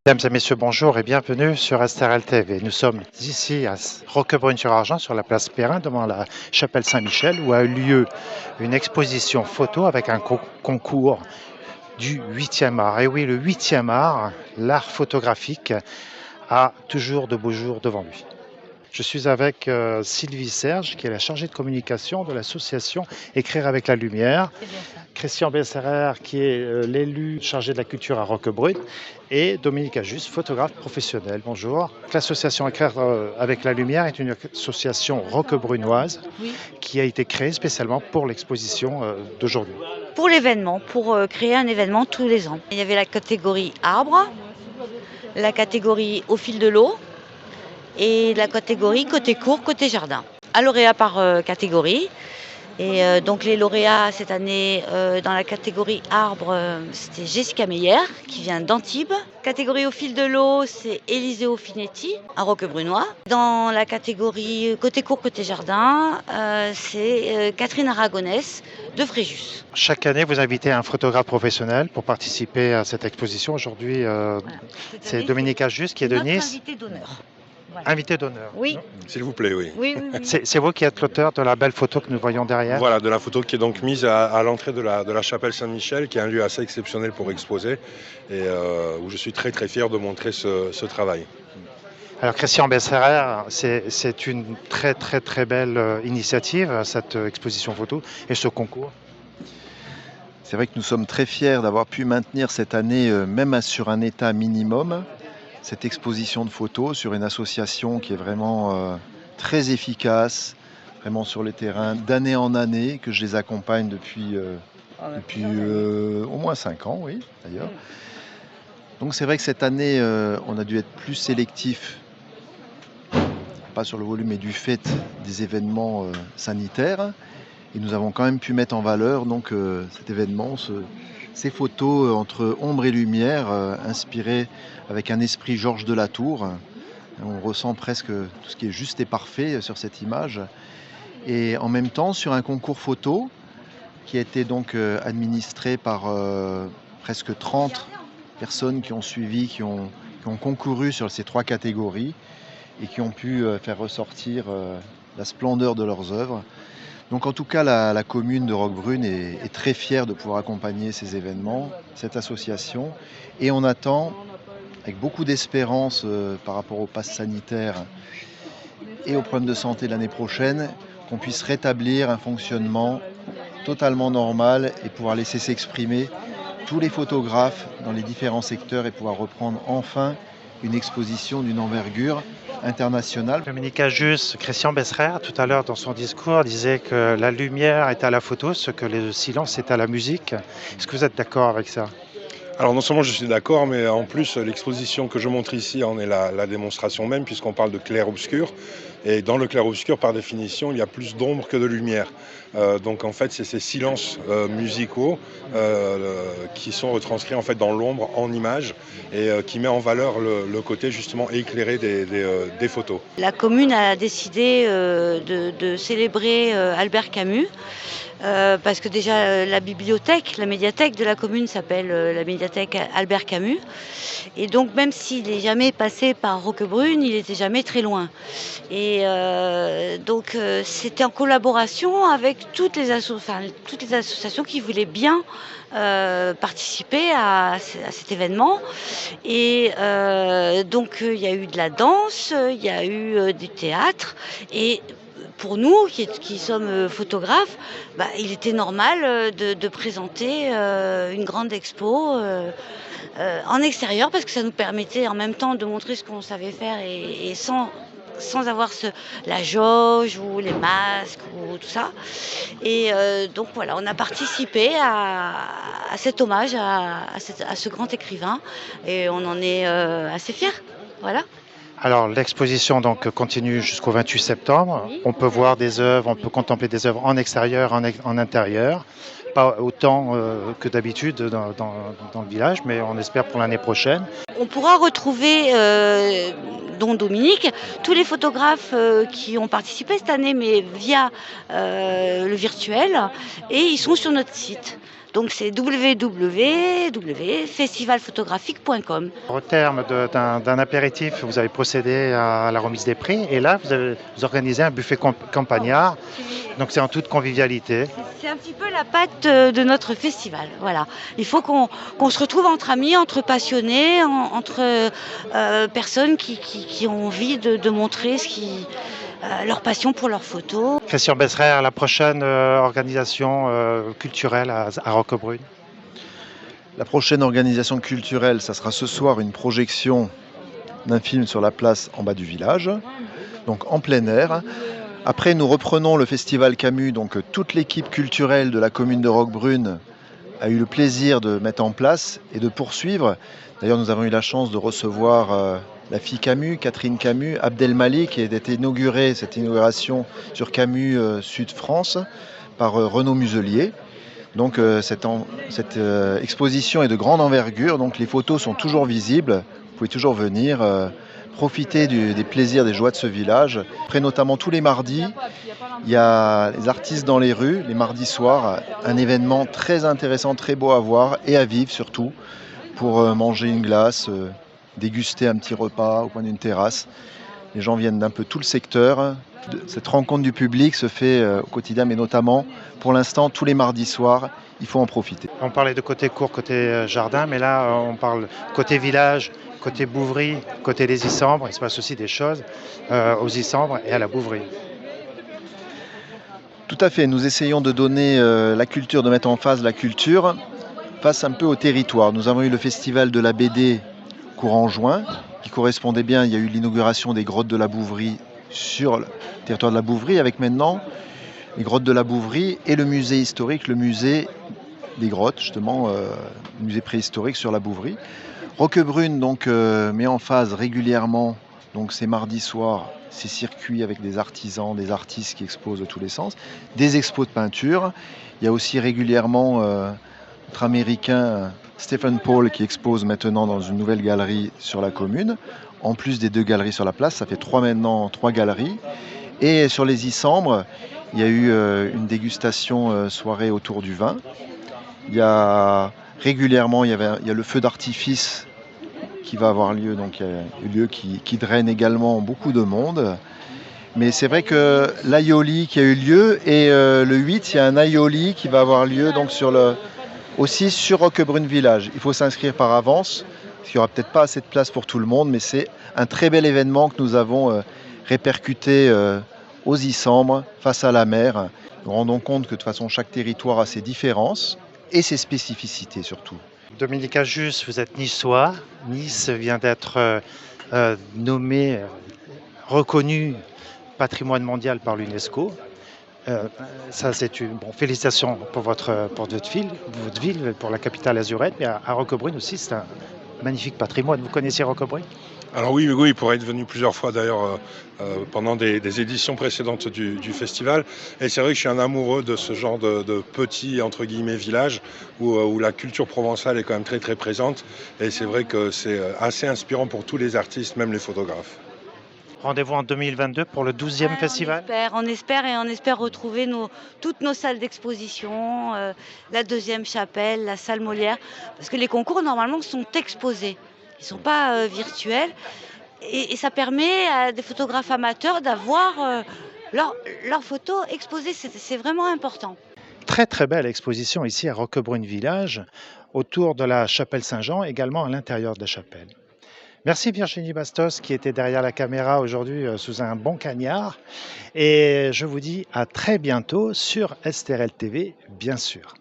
Mesdames et messieurs, bonjour et bienvenue sur SRL TV. Nous sommes ici à Roquebrune-sur-Argent, sur la place Perrin, devant la chapelle Saint-Michel, où a eu lieu une exposition photo avec un concours du 8e art. Et oui, le 8e art, l'art photographique, a toujours de beaux jours devant lui. Je suis avec Sylvie Serge, qui est la chargée de communication de l'association Écrire avec la lumière. C'est bien ça. Christian Besserer, qui est l'élu chargé de la culture à Roquebrune, et Dominique Ajus, photographe professionnel. Bonjour. L'association Écrire avec la lumière est une association roquebrunoise Oui. qui a été créée spécialement pour l'exposition d'aujourd'hui. Pour l'événement, pour créer un événement tous les ans. Il y avait la catégorie arbre, la catégorie au fil de l'eau et la catégorie côté court, côté jardin. Un lauréat par catégorie. Et donc les lauréats cette année dans la catégorie arbre, c'était Jessica Meyer qui vient d'Antibes. Catégorie au fil de l'eau, c'est Eliseo Finetti, un roquebrunois. Dans la catégorie côté court, côté jardin, c'est Catherine Aragonès de Fréjus. Chaque année, vous invitez un photographe professionnel pour participer à cette exposition. Aujourd'hui, Voilà. c'est Dominique Ajus qui est de notre Nice, invité d'honneur. Voilà. invité d'honneur. Oui, S'il vous plaît, oui. oui, oui, oui. C'est vous qui êtes l'auteur de la belle photo que nous voyons derrière. Voilà, de la photo qui est donc mise à l'entrée de la chapelle Saint-Michel, qui est un lieu assez exceptionnel pour exposer, et où je suis très très fier de montrer ce travail. Alors Christian Besserer, c'est une très très très belle initiative, cette exposition photo et ce concours. C'est vrai que nous sommes très fiers d'avoir pu maintenir cette année, même sur un état minimum, cette exposition de photos sur une association qui est vraiment très efficace, vraiment sur le terrain, d'année en année, que je les accompagne depuis au moins 5 ans, oui, d'ailleurs. Donc c'est vrai que cette année, on a dû être plus sélectif, pas sur le volume, mais du fait des événements sanitaires. Et nous avons quand même pu mettre en valeur donc, cet événement, ces photos entre ombre et lumière, inspirées avec un esprit Georges de la Tour. On ressent presque tout ce qui est juste et parfait sur cette image. Et en même temps, sur un concours photo qui a été donc administré par presque 30 personnes qui ont suivi, qui ont concouru sur ces 3 catégories et qui ont pu faire ressortir la splendeur de leurs œuvres. Donc en tout cas, la commune de Roquebrune est très fière de pouvoir accompagner ces événements, cette association. Et on attend, avec beaucoup d'espérance par rapport au pass sanitaire et aux problèmes de santé l'année prochaine, qu'on puisse rétablir un fonctionnement totalement normal et pouvoir laisser s'exprimer tous les photographes dans les différents secteurs et pouvoir reprendre enfin une exposition d'une envergure internationale. Dominique Ajus, Christian Besserer, tout à l'heure dans son discours, disait que la lumière est à la photo, ce que le silence est à la musique. Est-ce que vous êtes d'accord avec ça? Alors non seulement je suis d'accord, mais en plus l'exposition que je montre ici en est la démonstration même, puisqu'on parle de clair-obscur. Et dans le clair-obscur, par définition, il y a plus d'ombre que de lumière. Donc en fait, c'est ces silences musicaux qui sont retranscrits en fait dans l'ombre en images et qui met en valeur le côté justement éclairé des photos. La commune a décidé de célébrer Albert Camus. Parce que déjà la bibliothèque, la médiathèque de la commune s'appelle la médiathèque Albert Camus. Et donc même s'il n'est jamais passé par Roquebrune, il n'était jamais très loin. Et donc c'était en collaboration avec toutes les associations qui voulaient bien participer à cet événement. Et donc il y a eu de la danse, il y a eu du théâtre et pour nous qui sommes photographes, il était normal de présenter une grande expo en extérieur parce que ça nous permettait en même temps de montrer ce qu'on savait faire et sans avoir la jauge ou les masques ou tout ça. Et donc voilà, on a participé à cet hommage à ce grand écrivain et on en est assez fiers. Voilà. Alors l'exposition donc continue jusqu'au 28 septembre. Oui. On peut voir des œuvres, on peut contempler des œuvres en extérieur, en intérieur. Pas autant que d'habitude dans le village, mais on espère pour l'année prochaine. On pourra retrouver, dont Dominique, tous les photographes qui ont participé cette année, mais via le virtuel, et ils sont sur notre site. Donc c'est www.festivalphotographique.com. Au terme d'un apéritif, vous avez procédé à la remise des prix et là, vous organisez un buffet campagnard. Donc c'est en toute convivialité. C'est un petit peu la patte de notre festival. Voilà. Il faut qu'on se retrouve entre amis, entre passionnés, entre personnes qui ont envie de montrer leur passion pour leurs photos. Christian Besserer, la prochaine organisation culturelle à Roquebrune. La prochaine organisation culturelle, ça sera ce soir une projection d'un film sur la place en bas du village, donc en plein air. Après, nous reprenons le Festival Camus, donc toute l'équipe culturelle de la commune de Roquebrune a eu le plaisir de mettre en place et de poursuivre. D'ailleurs, nous avons eu la chance de recevoir la fille Camus, Catherine Camus, Abdelmalik, qui a été inaugurée, cette inauguration sur Camus Sud France, par Renaud Muselier. Donc cette exposition est de grande envergure, donc les photos sont toujours visibles, vous pouvez toujours venir profiter des plaisirs, des joies de ce village. Après, notamment tous les mardis, il y a les artistes dans les rues, les mardis soirs, un événement très intéressant, très beau à voir et à vivre surtout, pour manger une glace, déguster un petit repas au coin d'une terrasse. Les gens viennent d'un peu tout le secteur. Cette rencontre du public se fait au quotidien, mais notamment, pour l'instant, tous les mardis soirs, il faut en profiter. On parlait de côté court, côté jardin, mais là, on parle côté village, côté Bouvry, côté les Issambres. Il se passe aussi des choses aux Issambres et à la Bouvry. Tout à fait, nous essayons de donner la culture, de mettre en phase la culture face un peu au territoire. Nous avons eu le festival de la BD courant juin, qui correspondait bien, il y a eu l'inauguration des grottes de la Bouvry sur le territoire de la Bouvry, avec maintenant les grottes de la Bouvry et le musée historique, le musée des grottes, justement, le musée préhistorique sur la Bouvry. Roquebrune donc, met en phase régulièrement, donc ces mardis soirs, ces circuits avec des artisans, des artistes qui exposent de tous les sens, des expos de peinture. Il y a aussi régulièrement notre américain Stephen Paul qui expose maintenant dans une nouvelle galerie sur la commune. En plus des 2 galeries sur la place, ça fait 3 galeries. Et sur les Issambres, il y a eu une dégustation soirée autour du vin. Il y a régulièrement, il y a le feu d'artifice qui va avoir lieu, donc il y a un lieu qui draine également beaucoup de monde. Mais c'est vrai que l'aioli qui a eu lieu, et le 8, il y a un aioli qui va avoir lieu donc aussi sur Roquebrune Village. Il faut s'inscrire par avance, parce qu'il n'y aura peut-être pas assez de place pour tout le monde, mais c'est un très bel événement que nous avons répercuté aux Issambres, face à la mer. Nous rendons compte que de toute façon, chaque territoire a ses différences et ses spécificités surtout. Dominique Ajus, vous êtes niçois. Nice vient d'être nommé, reconnu patrimoine mondial par l'UNESCO. Ça, c'est une félicitations pour votre ville, pour la capitale azuréenne, mais à Roquebrune aussi, c'est un magnifique patrimoine. Vous connaissez Roquebrune? Alors oui, pour être venu plusieurs fois d'ailleurs pendant des éditions précédentes du festival. Et c'est vrai que je suis un amoureux de ce genre de petits, entre guillemets, villages où la culture provençale est quand même très très présente. Et c'est vrai que c'est assez inspirant pour tous les artistes, même les photographes. Rendez-vous en 2022 pour le 12e festival. On espère retrouver toutes nos salles d'exposition, la deuxième chapelle, la salle Molière, parce que les concours normalement sont exposés, ils ne sont pas virtuels, et ça permet à des photographes amateurs d'avoir leurs photos exposées, c'est vraiment important. Très très belle exposition ici à Roquebrune Village, autour de la chapelle Saint-Jean, également à l'intérieur de la chapelle. Merci Virginie Bastos qui était derrière la caméra aujourd'hui sous un bon cagnard. Et je vous dis à très bientôt sur STRL TV, bien sûr.